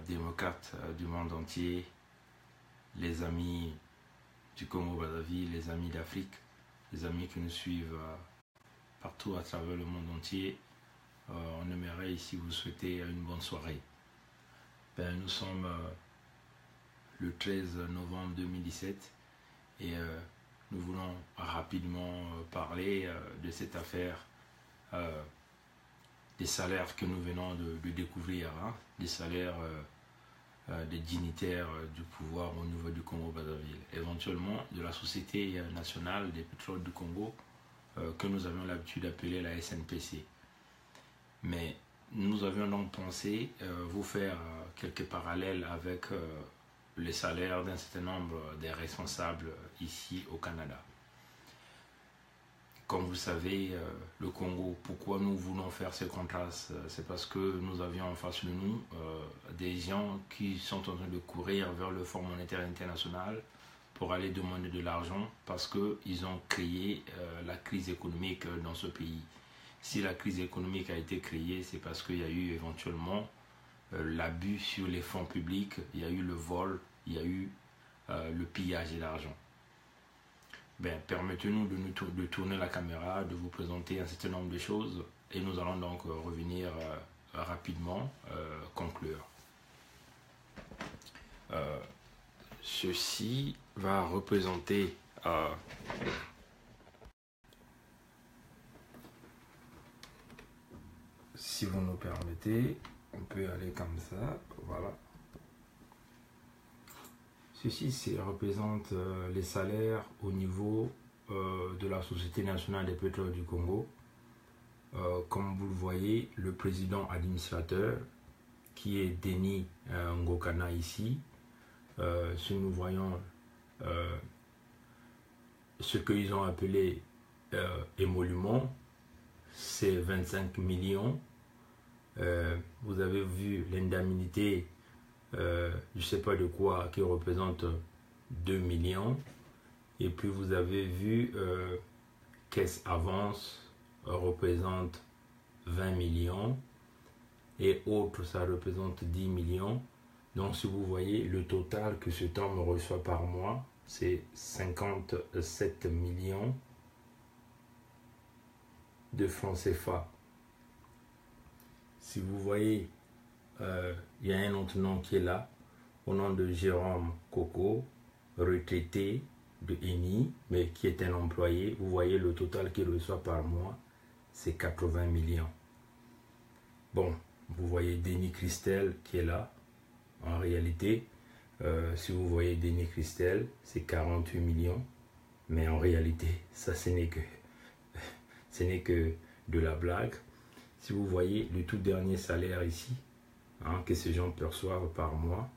démocrates du monde entier, les amis du Congo-Brazzaville, les amis d'Afrique, les amis qui nous suivent partout à travers le monde entier. On aimerait ici vous souhaiter une bonne soirée. Nous sommes le 13 novembre 2017 et nous voulons rapidement parler de cette affaire des salaires que nous venons de découvrir, des salaires des dignitaires du pouvoir au niveau du Congo-Brazzaville, éventuellement de la Société nationale des pétroles du Congo que nous avions l'habitude d'appeler la SNPC. Mais nous avions donc pensé vous faire quelques parallèles avec les salaires d'un certain nombre des responsables ici au Canada. Comme vous savez, le Congo, pourquoi nous voulons faire ce contraste? C'est parce que nous avions en face de nous des gens qui sont en train de courir vers le Fonds monétaire international pour aller demander de l'argent parce qu'ils ont créé la crise économique dans ce pays. Si la crise économique a été créée, c'est parce qu'il y a eu éventuellement l'abus sur les fonds publics, il y a eu le vol, il y a eu le pillage d'argent. Permettez-nous de tourner la caméra, de vous présenter un certain nombre de choses et nous allons donc revenir rapidement, conclure. Ceci va représenter si vous nous permettez, on peut aller comme ça, voilà. Ceci représente les salaires au niveau de la Société nationale des pétroles du Congo. Comme vous le voyez, le président administrateur, qui est Denis Ngokana ici, si nous voyons ce qu'ils ont appelé émolument, c'est 25 millions. Vous avez vu l'indemnité, je ne sais pas de quoi, qui représente 2 millions. Et puis vous avez vu caisse avance représente 20 millions. Et autres, ça représente 10 millions. Donc si vous voyez, le total que cet homme reçoit par mois, c'est 57 millions de francs CFA. Si vous voyez, il y a un autre nom qui est là, au nom de Jérôme Coco, retraité de ENI, mais qui est un employé. Vous voyez le total qu'il reçoit par mois, c'est 80 millions. Bon, vous voyez Denis Christel qui est là. En réalité, si vous voyez Denis Christel, c'est 48 millions. Mais en réalité, ça ce n'est que de la blague. Si vous voyez le tout dernier salaire ici, que ces gens perçoivent par mois,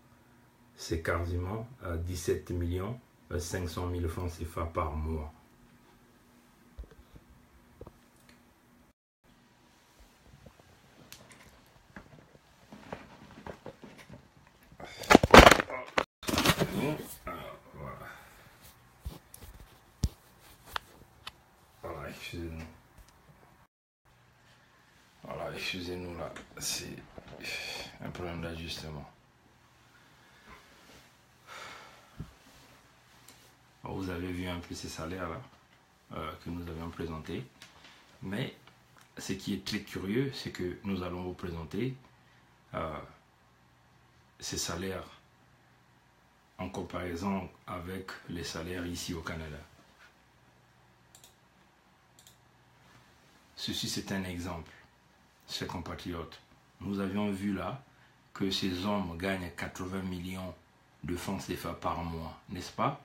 c'est quasiment 17 millions 500 000 francs CFA par mois. Voilà, excusez-nous. Voilà, excusez-nous là, c'est un problème d'ajustement. Vous avez vu un peu ces salaires là que nous avions présentés, mais ce qui est très curieux, c'est que nous allons vous présenter ces salaires en comparaison avec les salaires ici au Canada. Ceci c'est un exemple, chers compatriotes. Nous avions vu là que ces hommes gagnent 80 millions de francs CFA par mois, n'est-ce pas?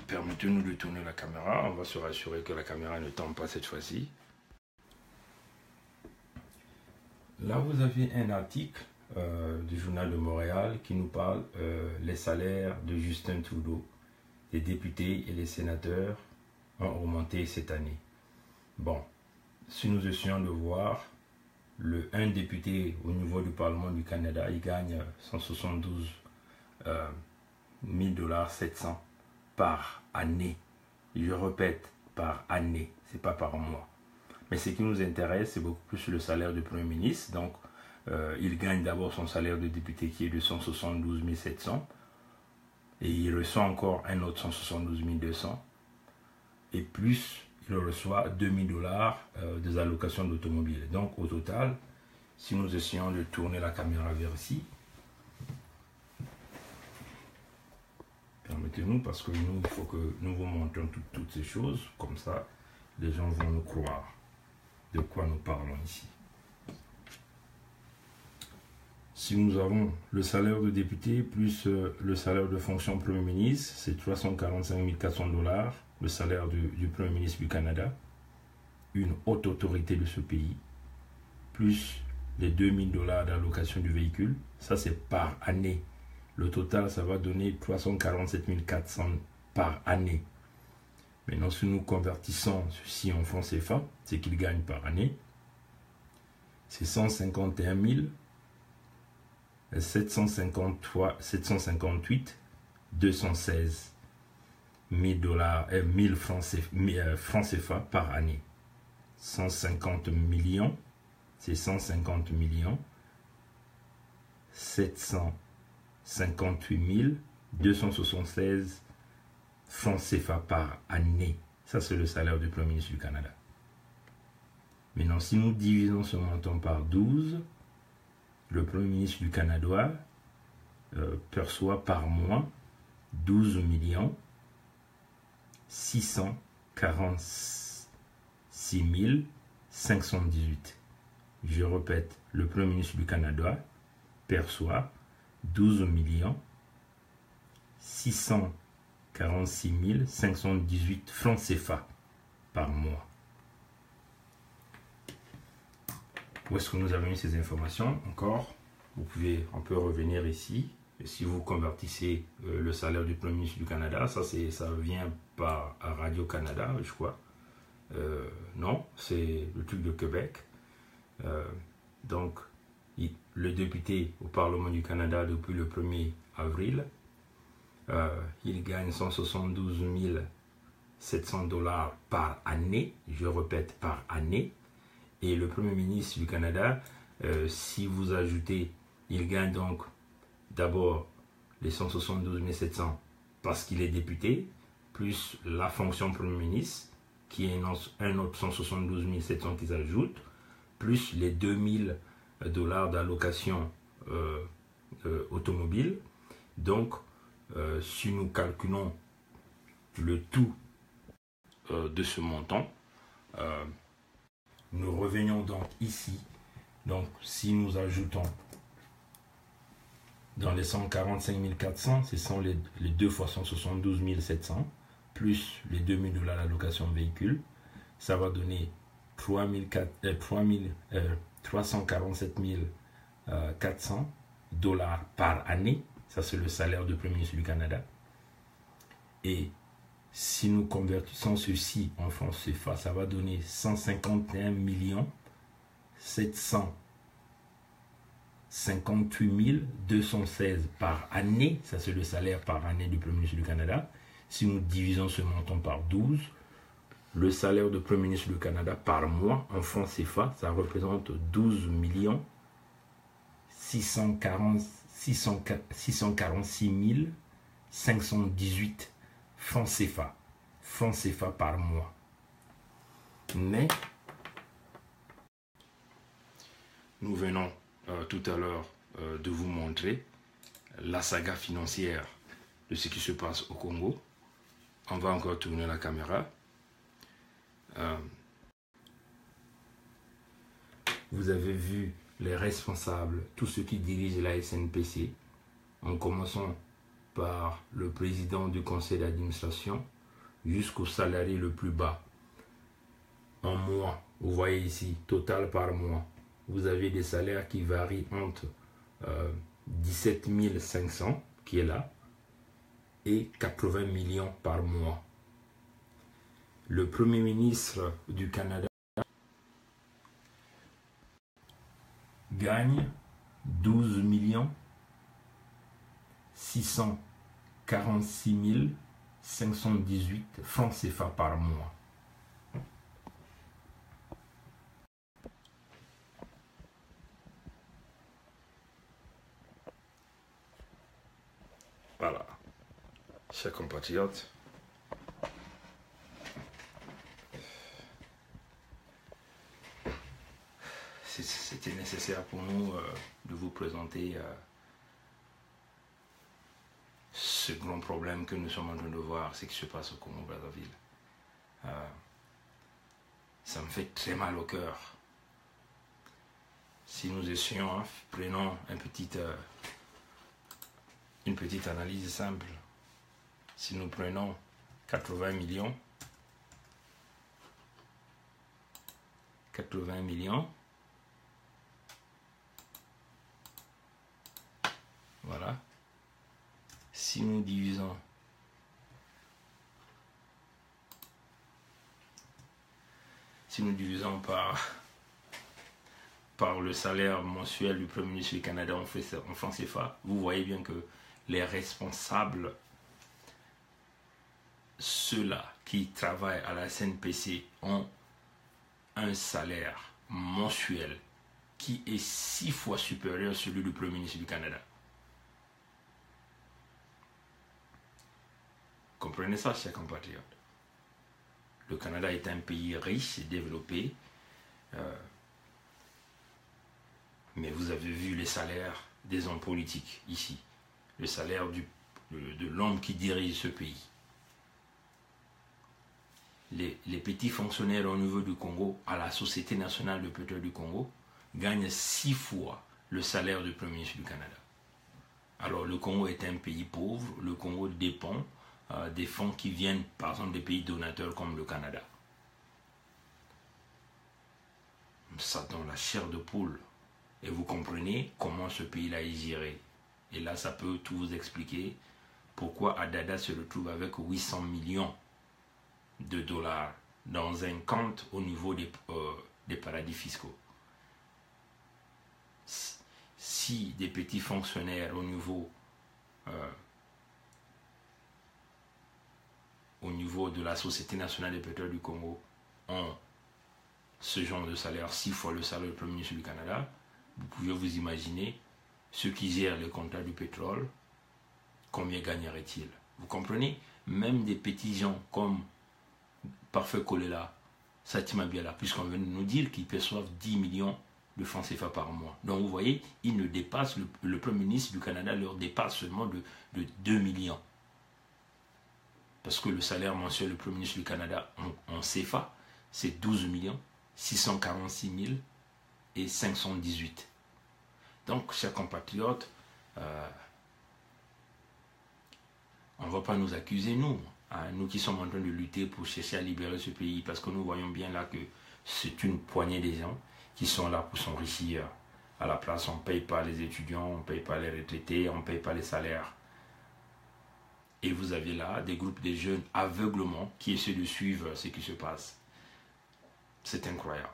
Permettez-nous de tourner la caméra, on va se rassurer que la caméra ne tombe pas cette fois-ci. Là, vous avez un article du Journal de Montréal qui nous parle les salaires de Justin Trudeau. Les députés et les sénateurs ont augmenté cette année. Bon, si nous essayons de voir, un député au niveau du Parlement du Canada, il gagne 172 000 700 par année. Je répète, par année, c'est pas par mois. Mais ce qui nous intéresse, c'est beaucoup plus le salaire du Premier ministre. Donc, il gagne d'abord son salaire de député qui est de 172 700 et il reçoit encore un autre 172 200 et plus il reçoit $2000 des allocations d'automobile. Donc au total, si nous essayons de tourner la caméra vers ici, permettez-nous parce que nous, il faut que nous vous montrions toutes ces choses, comme ça les gens vont nous croire de quoi nous parlons ici. Si nous avons le salaire de député plus le salaire de fonction Premier ministre, c'est 345 400 $, le salaire du Premier ministre du Canada, une haute autorité de ce pays, plus les $2000 d'allocation du véhicule, ça c'est par année. Le total, ça va donner 347 400 par année. Maintenant, si nous convertissons ceci en francs CFA, c'est qu'il gagne par année, c'est 151 758 216 1000 francs CFA par année. 150 millions, c'est 150 millions 758 276 francs CFA par année. Ça, c'est le salaire du Premier ministre du Canada. Maintenant, si nous divisons ce montant par 12, le Premier ministre du Canada perçoit par mois 12 646 518. Je répète, le Premier ministre du Canada perçoit 12 646 518 francs CFA par mois. Où est-ce que nous avons eu ces informations? Encore, on peut revenir ici. Et si vous convertissez le salaire du Premier ministre du Canada, ça vient par Radio-Canada, je crois. Non, c'est le truc de Québec. Donc, le député au Parlement du Canada depuis le 1er avril, il gagne 172 700 $ par année, je répète par année. Et le Premier ministre du Canada, si vous ajoutez, il gagne donc d'abord les 172 700 parce qu'il est député, plus la fonction Premier ministre, qui est un autre 172 700 qu'ils ajoutent, plus les $2000 d'allocation automobile. Donc, si nous calculons le tout de ce montant, nous revenons donc ici. Donc, si nous ajoutons dans les 145 400, ce sont les 2 fois 172 700, plus les $2000 d'allocation véhicule, ça va donner 347 400 $ par année. Ça, c'est le salaire du Premier ministre du Canada. Et si nous convertissons ceci en francs CFA, ça va donner 151 758 216 par année. Ça, c'est le salaire par année du Premier ministre du Canada. Si nous divisons ce montant par 12, le salaire du Premier ministre du Canada par mois en francs CFA, ça représente 12 646 518 francs CFA par mois. Mais nous venons tout à l'heure de vous montrer la saga financière de ce qui se passe au Congo. On va encore tourner la caméra. Vous avez vu les responsables, tous ceux qui dirigent la SNPC, en commençant par le président du conseil d'administration jusqu'au salarié le plus bas. En mois, vous voyez ici, total par mois, vous avez des salaires qui varient entre 17 500, qui est là, et 80 millions par mois. Le Premier ministre du Canada gagne 12 646 518 francs CFA par mois. Voilà, chers compatriotes, c'était nécessaire pour nous de vous présenter ce grand problème que nous sommes en train de voir, ce qui se passe au Congo-Brazzaville. Ça me fait très mal au cœur. Si nous essayons, prenons une petite analyse simple. Si nous prenons 80 millions, voilà. Si nous divisons par le salaire mensuel du Premier ministre du Canada en francs CFA, vous voyez bien que les responsables, ceux-là qui travaillent à la CNPC, ont un salaire mensuel qui est 6 fois supérieur à celui du Premier ministre du Canada. Comprenez ça, chers compatriotes. Le Canada est un pays riche et développé, mais vous avez vu les salaires des hommes politiques ici, le salaire de l'homme qui dirige ce pays. Les petits fonctionnaires au niveau du Congo, à la Société nationale de pétrole du Congo, gagnent 6 fois le salaire du Premier ministre du Canada. Alors le Congo est un pays pauvre, le Congo dépend des fonds qui viennent par exemple des pays donateurs comme le Canada. Ça donne la chair de poule. Et vous comprenez comment ce pays-là est géré. Et là, ça peut tout vous expliquer pourquoi Adada se retrouve avec 800 millions de dollars dans un compte au niveau des paradis fiscaux. Si des petits fonctionnaires au niveau de la Société nationale des pétrole du Congo ont ce genre de salaire 6 fois le salaire du Premier ministre du Canada, vous pouvez vous imaginer ceux qui gèrent les contrats du pétrole, combien gagneraient-ils? Vous comprenez? Même des petits gens comme Parfait Kolela, Satima Biala, puisqu'on vient de nous dire qu'ils perçoivent 10 millions de francs CFA par mois. Donc vous voyez, ils ne dépassent, le Premier ministre du Canada leur dépasse seulement de 2 millions. Parce que le salaire mensuel du Premier ministre du Canada en CFA, c'est 12 646 518. Donc, chers compatriotes, on ne va pas nous accuser, nous qui sommes en train de lutter pour chercher à libérer ce pays, parce que nous voyons bien là que c'est une poignée de gens qui sont là pour s'enrichir. À la place, on ne paye pas les étudiants, on ne paye pas les retraités, on ne paye pas les salaires. Et vous avez là des groupes de jeunes aveuglement qui essaient de suivre ce qui se passe. C'est incroyable.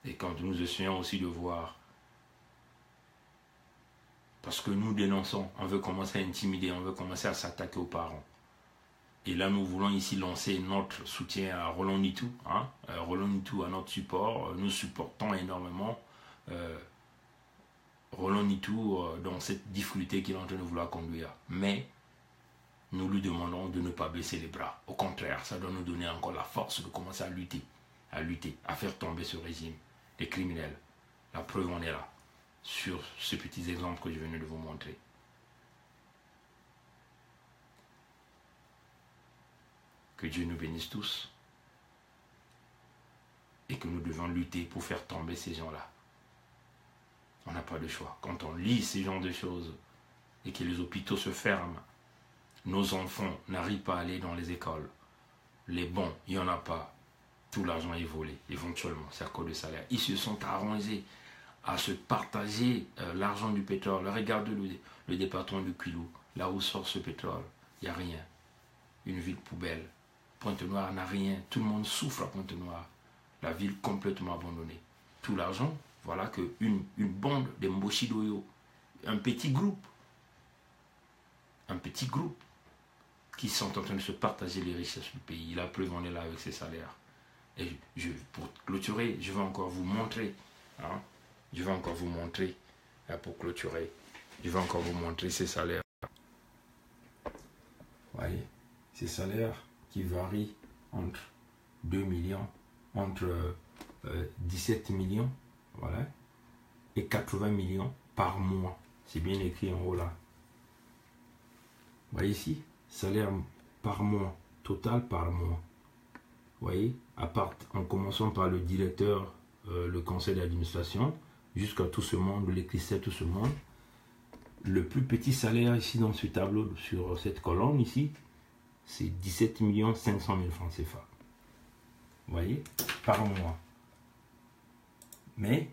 Et quand nous essayons aussi de voir, parce que nous dénonçons, on veut commencer à intimider, on veut commencer à s'attaquer aux parents. Et là, nous voulons ici lancer notre soutien à Roland Nitou. Roland Nitou à notre support. Nous supportons énormément Roland Nitou dans cette difficulté qu'il est en train de vouloir conduire. Mais nous lui demandons de ne pas baisser les bras. Au contraire, ça doit nous donner encore la force de commencer à lutter, à faire tomber ce régime des criminels. La preuve en est là, sur ces petits exemples que je venais de vous montrer. Que Dieu nous bénisse tous et que nous devons lutter pour faire tomber ces gens-là. On n'a pas de choix. Quand on lit ces genres de choses et que les hôpitaux se ferment, nos enfants n'arrivent pas à aller dans les écoles, les bons, il n'y en a pas, tout l'argent est volé, éventuellement, c'est à cause du salaire. Ils se sont arrangés à se partager l'argent du pétrole. Regardez le département de Kwilu, là où sort ce pétrole, il n'y a rien. Une ville poubelle. Pointe-Noire n'a rien. Tout le monde souffre à Pointe-Noire. La ville complètement abandonnée. Tout l'argent, voilà qu'une bande de Mboshidoyo, un petit groupe qui sont en train de se partager les richesses du pays. La preuve, on est là avec ses salaires. Et pour clôturer, je vais encore vous montrer. Je vais encore vous montrer Là, pour clôturer, je vais encore vous montrer ces salaires. Vous voyez, ces salaires qui varient entre 2 millions, entre 17 millions, voilà, et 80 millions par mois. C'est bien écrit en haut là. Vous voyez ici, salaire par mois, total par mois. Vous voyez, en commençant par le directeur, le conseil d'administration, jusqu'à tout ce monde, l'électricité, tout ce monde. Le plus petit salaire ici dans ce tableau, sur cette colonne ici, c'est 17 500 000 francs CFA. Vous voyez, par mois. Mais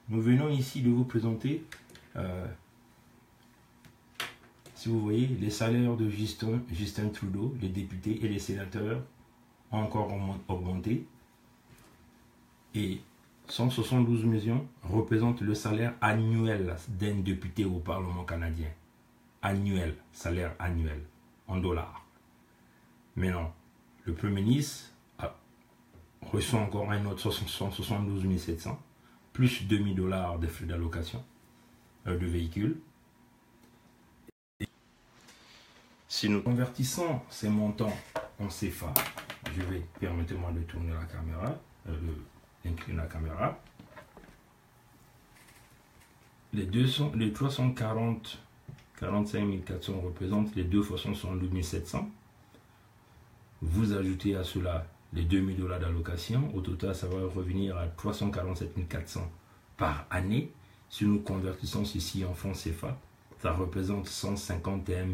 nous venons ici de vous présenter, si vous voyez, les salaires de Justin Trudeau, les députés et les sénateurs ont encore augmenté. Et 172 millions représentent le salaire annuel d'un député au Parlement canadien. Annuel, salaire annuel, en dollars. Mais non, le Premier ministre reçoit encore un autre 172 700, plus 2000 $ de frais d'allocation de véhicules. Si nous convertissons ces montants en CFA, permettez-moi de tourner la caméra, d'incliner la caméra. Les 340, 45 400 représentent les 2 fois 172 700. Vous ajoutez à cela les 2000 $ d'allocation. Au total, ça va revenir à 347 400 par année. Si nous convertissons ceci en francs CFA, ça représente 151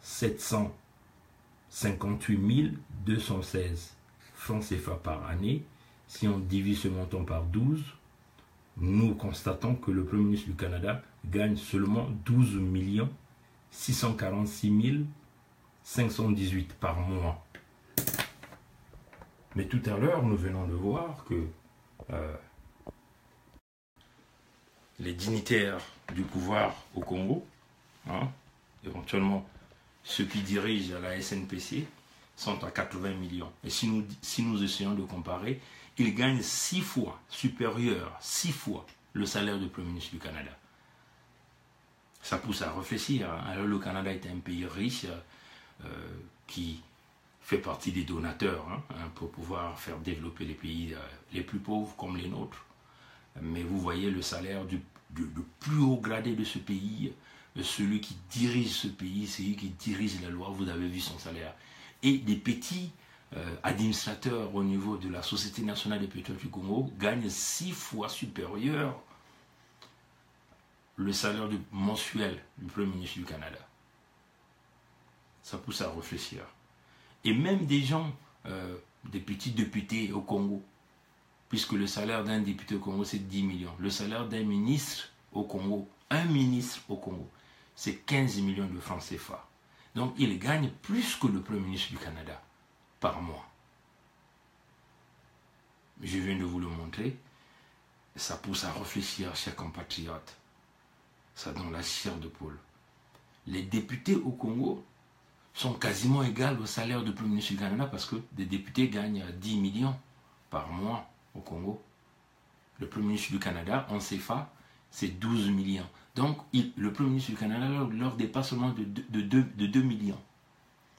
758 216 francs CFA par année. Si on divise ce montant par 12, nous constatons que le Premier ministre du Canada gagne seulement 12 646 518 par mois. Mais tout à l'heure, nous venons de voir que les dignitaires du pouvoir au Congo, éventuellement ceux qui dirigent la SNPC, sont à 80 millions. Et si nous essayons de comparer, ils gagnent 6 fois supérieur, 6 fois le salaire du Premier ministre du Canada. Ça pousse à réfléchir. Alors le Canada est un pays riche qui fait partie des donateurs pour pouvoir faire développer les pays les plus pauvres comme les nôtres. Mais vous voyez le salaire du plus haut gradé de ce pays, celui qui dirige ce pays, celui qui dirige la loi, vous avez vu son salaire. Et des petits administrateurs au niveau de la Société nationale des pétrole du Congo gagnent 6 fois supérieur le salaire mensuel du Premier ministre du Canada. Ça pousse à réfléchir. Et même des gens, des petits députés au Congo, puisque le salaire d'un député au Congo, c'est 10 millions. Le salaire d'un ministre au Congo, un ministre au Congo, c'est 15 millions de francs CFA. Donc, il gagne plus que le Premier ministre du Canada par mois. Je viens de vous le montrer. Ça pousse à réfléchir, chers compatriotes. Ça donne la chair de poule. Les députés au Congo sont quasiment égaux au salaire du Premier ministre du Canada parce que des députés gagnent 10 millions par mois au Congo. Le Premier ministre du Canada, en CFA, c'est 12 millions. Donc, le Premier ministre du Canada leur dépasse seulement de 2 millions.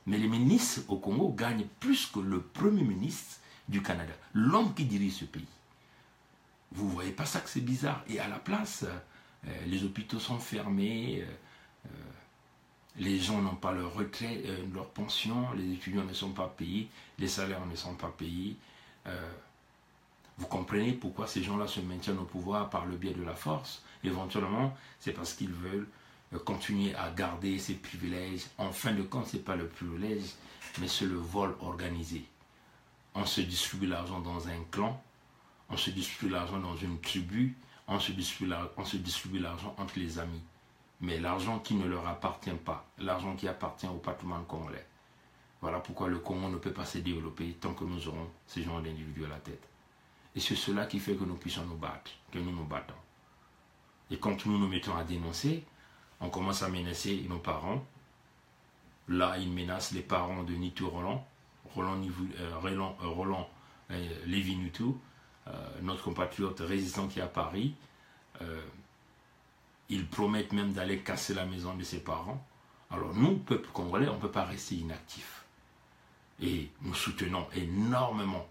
Mais les ministres au Congo gagnent plus que le Premier ministre du Canada, l'homme qui dirige ce pays. Vous ne voyez pas ça que c'est bizarre? Et à la place, les hôpitaux sont fermés, les gens n'ont pas leur retraite, leur pension, les étudiants ne sont pas payés, les salaires ne sont pas payés. Vous comprenez pourquoi ces gens-là se maintiennent au pouvoir par le biais de la force? Éventuellement, c'est parce qu'ils veulent continuer à garder ces privilèges. En fin de compte, ce n'est pas le privilège, mais c'est le vol organisé. On se distribue l'argent dans un clan, on se distribue l'argent dans une tribu, on se distribue l'argent entre les amis. Mais l'argent qui ne leur appartient pas, l'argent qui appartient au patrimoine congolais. Voilà pourquoi le Congo ne peut pas se développer tant que nous aurons ces gens d'individus à la tête. Et c'est cela qui fait que nous puissions nous battre, que nous nous battons. Et quand nous nous mettons à dénoncer, on commence à menacer nos parents. Là, ils menacent les parents de Nitu Roland Lévi Nutu, notre compatriote résistant qui est à Paris. Ils promettent même d'aller casser la maison de ses parents. Alors nous, peuple congolais, on ne peut pas rester inactif. Et nous soutenons énormément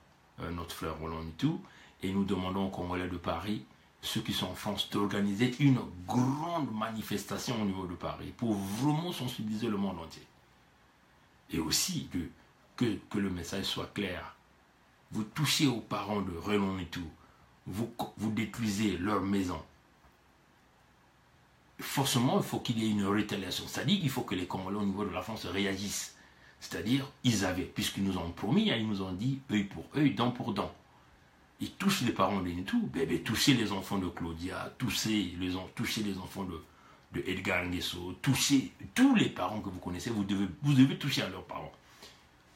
notre frère Roland Mitou. Et nous demandons aux Congolais de Paris, ceux qui sont en France, d'organiser une grande manifestation au niveau de Paris pour vraiment sensibiliser le monde entier. Et aussi que le message soit clair. Vous touchez aux parents de Roland Mitou, vous détruisez leur maison. Forcément, il faut qu'il y ait une rétaliation. C'est-à-dire qu'il faut que les Congolais au niveau de la France réagissent. C'est-à-dire, ils avaient, puisqu'ils nous ont promis, ils nous ont dit œil pour œil, dent pour dent. Ils touchent les parents de Nitou, touchez les enfants de Claudia, touchez les enfants de Edgar Nguesso, touchez tous les parents que vous connaissez, vous devez toucher à leurs parents.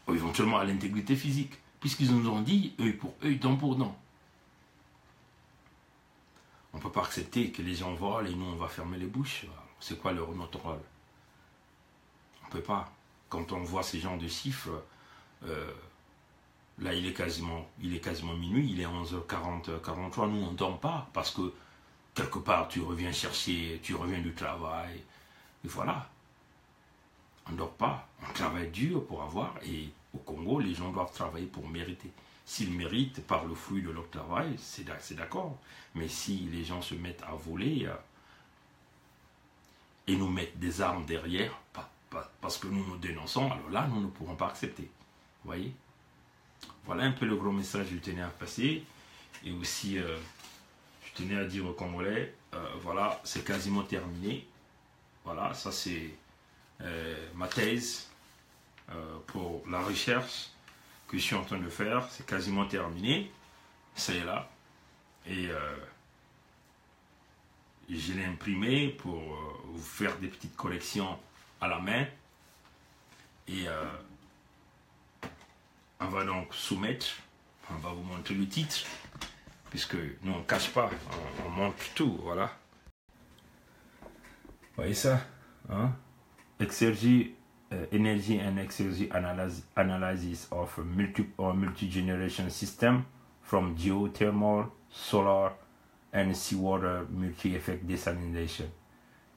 Ou éventuellement à l'intégrité physique, puisqu'ils nous ont dit œil pour œil, dent pour dent. On ne peut pas accepter que les gens volent et nous on va fermer les bouches. C'est quoi notre rôle? On ne peut pas. Quand on voit ces genres de chiffres, là il est quasiment minuit, il est 11h40, 43, nous on ne dort pas parce que quelque part tu reviens du travail, et voilà. On ne dort pas, on travaille dur pour avoir, et au Congo les gens doivent travailler pour mériter. S'ils méritent par le fruit de leur travail, c'est d'accord, mais si les gens se mettent à voler et nous mettent des armes derrière, parce que nous nous dénonçons, alors là, nous ne pourrons pas accepter. Vous voyez? Voilà un peu le gros message que je tenais à passer. Et aussi, je tenais à dire aux Congolais, voilà, c'est quasiment terminé. Voilà, ça c'est ma thèse pour la recherche que je suis en train de faire. C'est quasiment terminé. Ça est là. Et je l'ai imprimé pour vous faire des petites corrections à la main, et on va donc soumettre, on va vous montrer le titre, puisque nous on ne cache pas, on montre tout, voilà. Vous voyez ça, hein? Exergy, Energy and Exergy Analysis of Multi-Generation System from Geothermal, Solar and Seawater Multi-Effect Desalination.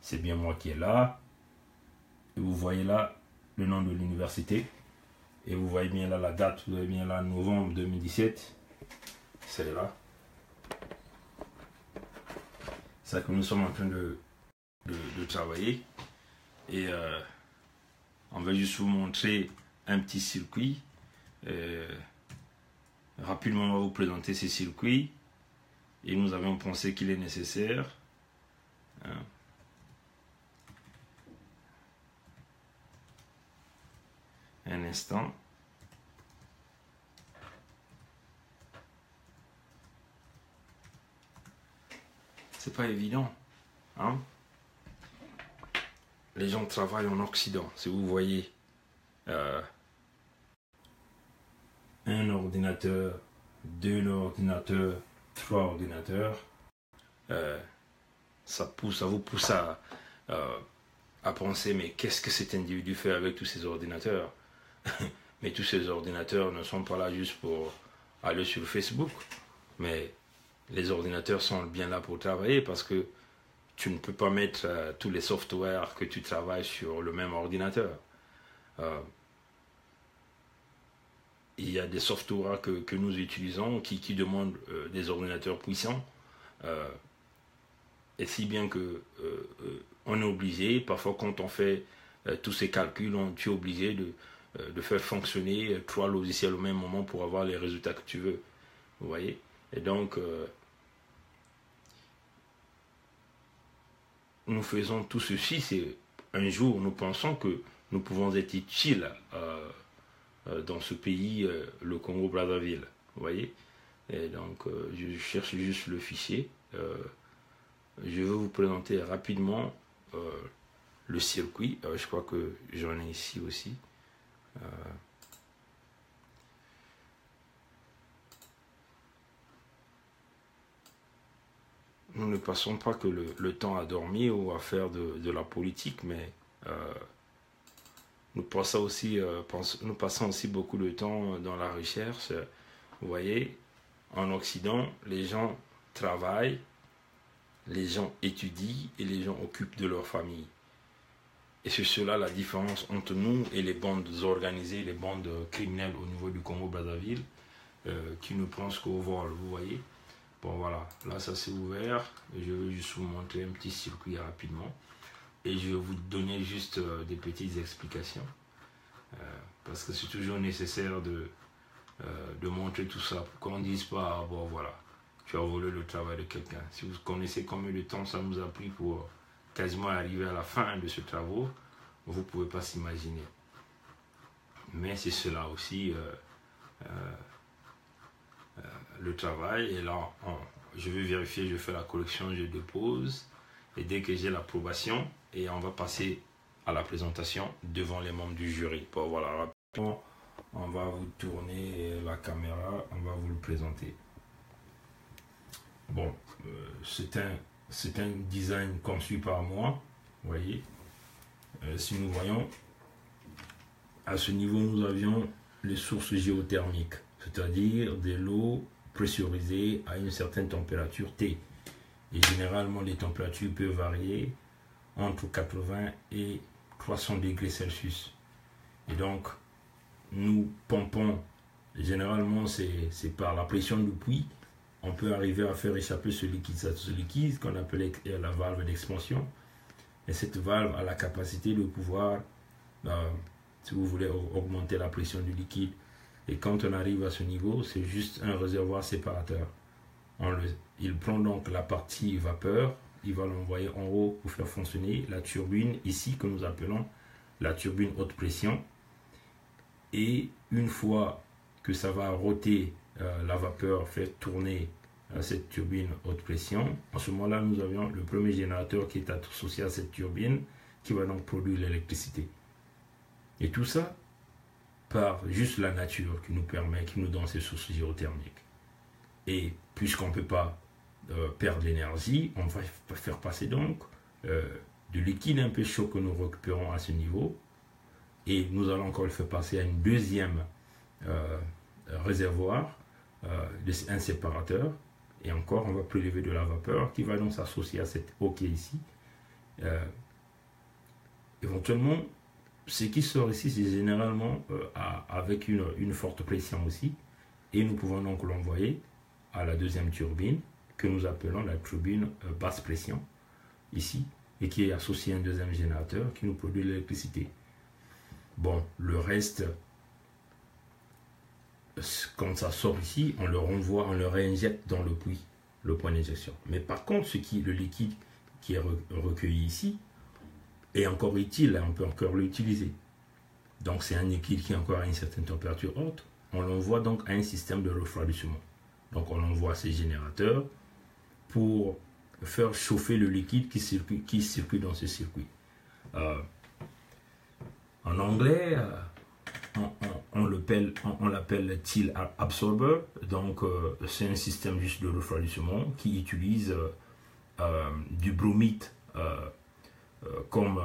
C'est bien moi qui est là. Et vous voyez là le nom de l'université. Et vous voyez bien là la date. Vous voyez bien là novembre 2017. C'est là. C'est ça que nous sommes en train de travailler. Et on va juste vous montrer un petit circuit. Rapidement, on va vous présenter ces circuits. Et nous avons pensé qu'il est nécessaire. Hein, un instant. C'est pas évident. Hein? Les gens travaillent en Occident. Si vous voyez un ordinateur, deux ordinateurs, trois ordinateurs, ça vous pousse à penser, mais qu'est-ce que cet individu fait avec tous ces ordinateurs? Mais tous ces ordinateurs ne sont pas là juste pour aller sur Facebook, mais les ordinateurs sont bien là pour travailler, parce que tu ne peux pas mettre tous les softwares que tu travailles sur le même ordinateur. Il y a des softwares que nous utilisons qui demandent des ordinateurs puissants, et si bien que on est obligé, parfois quand on fait tous ces calculs, tu es obligé de faire fonctionner 3 logiciels au même moment pour avoir les résultats que tu veux. Vous voyez? Et donc, nous faisons tout ceci, c'est un jour, nous pensons que nous pouvons être utiles dans ce pays, le Congo-Brazzaville. Vous voyez? Et donc, je cherche juste le fichier. Je vais vous présenter rapidement le circuit. Je crois que j'en ai ici aussi. Nous ne passons pas que le temps à dormir ou à faire de la politique, mais nous passons aussi beaucoup de temps dans la recherche. Vous voyez, en Occident, les gens travaillent les gens étudient et les gens occupent de leur famille. Et c'est cela la différence entre nous et les bandes organisées, les bandes criminelles au niveau du Congo-Brazzaville, qui ne pensent qu'au vol, vous voyez. Bon voilà, là ça s'est ouvert, je vais juste vous montrer un petit circuit rapidement. Et je vais vous donner juste des petites explications. Parce que c'est toujours nécessaire de montrer tout ça, pour qu'on ne dise pas, ah, bon voilà, tu as volé le travail de quelqu'un. Si vous connaissez combien de temps ça nous a pris pour quasiment arriver à la fin de ce travail, vous ne pouvez pas s'imaginer. Mais c'est cela aussi le travail. Et là, je vais vérifier, je fais la correction, je dépose. Et dès que j'ai l'approbation, et on va passer à la présentation devant les membres du jury. Bon, voilà, rapidement, on va vous tourner la caméra, on va vous le présenter. Bon, c'est un design conçu par moi, vous voyez. Si nous voyons, à ce niveau, nous avions les sources géothermiques, c'est-à-dire de l'eau pressurisée à une certaine température T. Et généralement, les températures peuvent varier entre 80 et 300 degrés Celsius. Et donc, nous pompons, généralement, c'est par la pression du puits, on peut arriver à faire échapper ce liquide qu'on appelle la valve d'expansion. Et cette valve a la capacité de pouvoir, si vous voulez, augmenter la pression du liquide. Et quand on arrive à ce niveau, c'est juste un réservoir séparateur. Il prend donc la partie vapeur, il va l'envoyer en haut pour faire fonctionner la turbine ici que nous appelons la turbine haute pression. Et une fois que ça va roter, la vapeur fait tourner cette turbine haute pression, en ce moment-là nous avions le premier générateur qui est associé à cette turbine qui va donc produire l'électricité. Et tout ça par juste la nature qui nous permet, qui nous donne ces sources géothermiques. Et puisqu'on ne peut pas perdre l'énergie, on va faire passer donc du liquide un peu chaud que nous récupérons à ce niveau, et nous allons encore le faire passer à une deuxième réservoir, un séparateur, et encore on va prélever de la vapeur qui va donc s'associer à cette eau qui est ici. Éventuellement, ce qui sort ici, c'est généralement avec une forte pression aussi, et nous pouvons donc l'envoyer à la deuxième turbine que nous appelons la turbine basse pression ici, et qui est associée à un deuxième générateur qui nous produit l'électricité. Bon, le reste, quand ça sort ici, on le renvoie, on le réinjecte dans le puits, le point d'injection. Mais par contre, le liquide qui est recueilli ici est encore utile, on peut encore l'utiliser. Donc c'est un liquide qui est encore à une certaine température haute. On l'envoie donc à un système de refroidissement. Donc on envoie ces générateurs pour faire chauffer le liquide qui circule dans ce circuit. En anglais, on l'appelle Thiel Absorber. Donc c'est un système juste de refroidissement qui utilise du bromide comme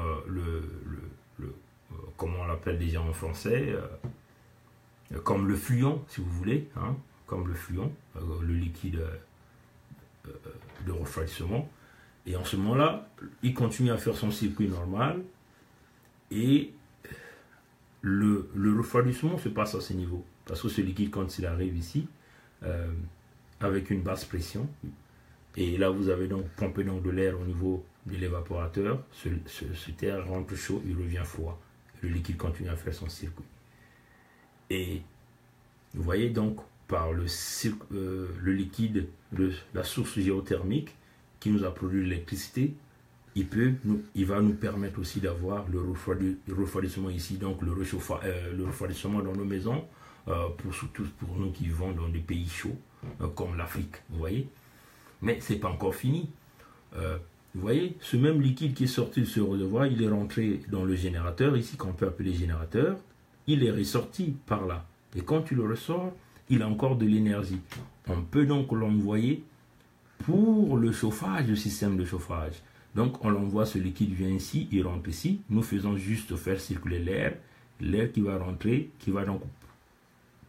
comment on l'appelle déjà en français, comme le fluon si vous voulez, hein, comme le fluon, le liquide de refroidissement. Et en ce moment-là, il continue à faire son circuit normal et le refroidissement se passe à ce niveau. Parce que ce liquide, quand il arrive ici, avec une basse pression, et là vous avez donc pompé donc de l'air au niveau de l'évaporateur, cet air rentre chaud, il revient froid. Le liquide continue à faire son circuit. Et vous voyez donc par le liquide, la source géothermique qui nous a produit l'électricité, il va nous permettre aussi d'avoir le refroidissement ici, donc le refroidissement dans nos maisons, surtout pour nous qui vivons dans des pays chauds comme l'Afrique, vous voyez. Mais ce n'est pas encore fini. Vous voyez, ce même liquide qui est sorti de ce réservoir, il est rentré dans le générateur, ici qu'on peut appeler générateur, il est ressorti par là. Et quand tu le ressors, il a encore de l'énergie. On peut donc l'envoyer pour le chauffage, le système de chauffage. Donc on l'envoie, ce liquide vient ici, il rentre ici. Nous faisons juste faire circuler l'air. L'air qui va rentrer, qui va donc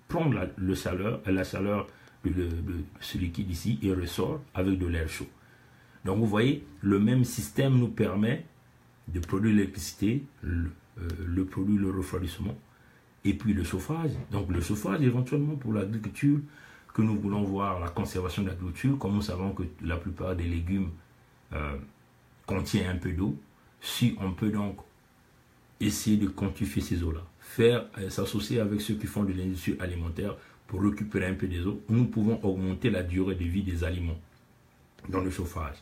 prendre la chaleur de ce liquide ici et ressort avec de l'air chaud. Donc vous voyez, le même système nous permet de produire l'électricité, le refroidissement, et puis le chauffage. Donc le chauffage éventuellement pour l'agriculture, que nous voulons voir la conservation de l'agriculture, comme nous savons que la plupart des légumes contient un peu d'eau, si on peut donc essayer de quantifier ces eaux-là, s'associer avec ceux qui font de l'industrie alimentaire pour récupérer un peu des eaux, nous pouvons augmenter la durée de vie des aliments dans le chauffage.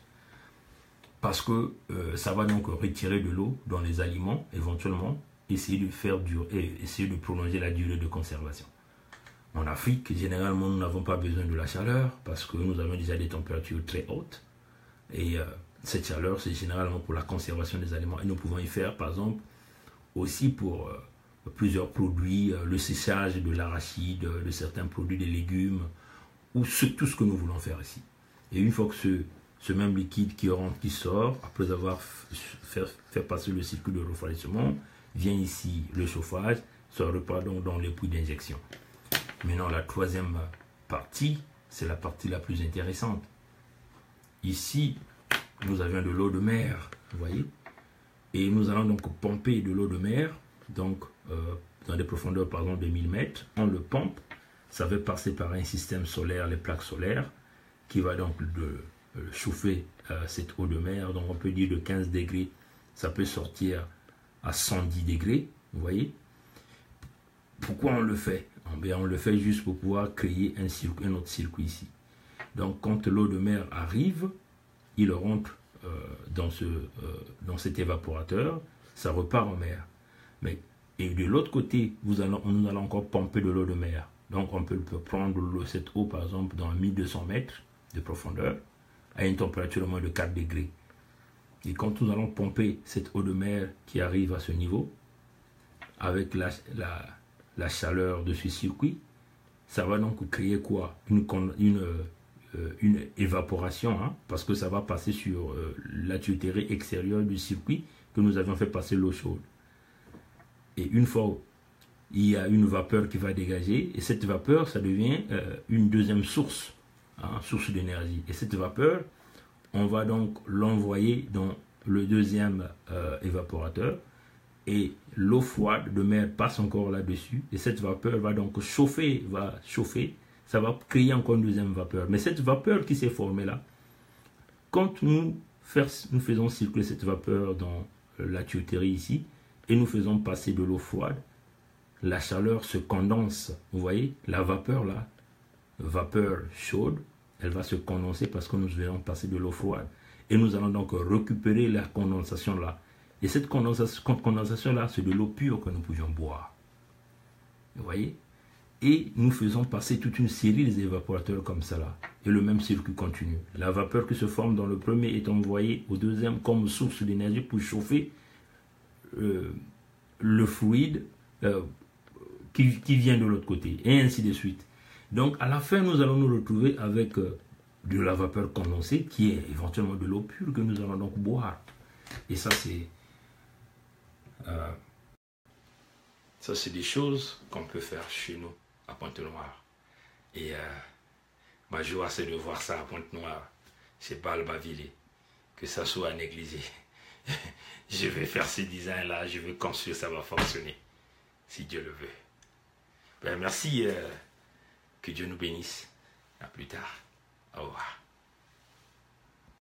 Parce que ça va donc retirer de l'eau dans les aliments, éventuellement, essayer de prolonger la durée de conservation. En Afrique, généralement, nous n'avons pas besoin de la chaleur parce que nous avons déjà des températures très hautes. Et cette chaleur, c'est généralement pour la conservation des aliments. Et nous pouvons y faire, par exemple, aussi pour plusieurs produits, le séchage de l'arachide, de certains produits des légumes, ou tout ce que nous voulons faire ici. Et une fois que ce même liquide qui rentre, qui sort, après avoir fait passer le circuit de refroidissement, vient ici le chauffage, ça repart donc dans les puits d'injection. Maintenant, la troisième partie, c'est la partie la plus intéressante. Ici, nous avions de l'eau de mer, vous voyez, et nous allons donc pomper de l'eau de mer, donc dans des profondeurs par exemple de 1000 mètres, on le pompe, ça va passer par un système solaire, les plaques solaires, qui va donc chauffer cette eau de mer, donc on peut dire de 15 degrés, ça peut sortir à 110 degrés, vous voyez. Pourquoi on le fait? On le fait juste pour pouvoir créer un autre circuit ici. Donc quand l'eau de mer arrive, il rentre dans cet évaporateur, ça repart en mer. Et de l'autre côté, nous allons encore pomper de l'eau de mer. Donc on peut prendre cette eau par exemple dans 1200 mètres de profondeur à une température de moins de 4 degrés. Et quand nous allons pomper cette eau de mer qui arrive à ce niveau, avec la chaleur de ce circuit, ça va donc créer quoi? Une évaporation, hein, parce que ça va passer sur la tuyauterie extérieure du circuit que nous avions fait passer l'eau chaude. Et une fois, il y a une vapeur qui va dégager, et cette vapeur, ça devient une deuxième source, hein, source d'énergie. Et cette vapeur, on va donc l'envoyer dans le deuxième évaporateur, et l'eau froide de mer passe encore là-dessus, et cette vapeur va donc chauffer, ça va créer encore une deuxième vapeur. Mais cette vapeur qui s'est formée là, quand nous faisons circuler cette vapeur dans la tuyauterie ici, et nous faisons passer de l'eau froide, la chaleur se condense. Vous voyez, la vapeur là, vapeur chaude, elle va se condenser parce que nous allons passer de l'eau froide. Et nous allons donc récupérer la condensation là. Et cette condensation là, c'est de l'eau pure que nous pouvions boire. Vous voyez? Et nous faisons passer toute une série d'évaporateurs comme ça là. Et le même circuit continue. La vapeur qui se forme dans le premier est envoyée au deuxième comme source d'énergie pour chauffer le fluide qui vient de l'autre côté. Et ainsi de suite. Donc à la fin, nous allons nous retrouver avec de la vapeur condensée qui est éventuellement de l'eau pure que nous allons donc boire. Et ça, c'est des choses qu'on peut faire chez nous à Pointe-Noire. Et ma joie, c'est de voir ça à Pointe-Noire, chez Balbaville, que ça soit négligé. Je vais faire ce design-là, je vais construire, ça va fonctionner, si Dieu le veut. Ben, merci, que Dieu nous bénisse. À plus tard. Au revoir.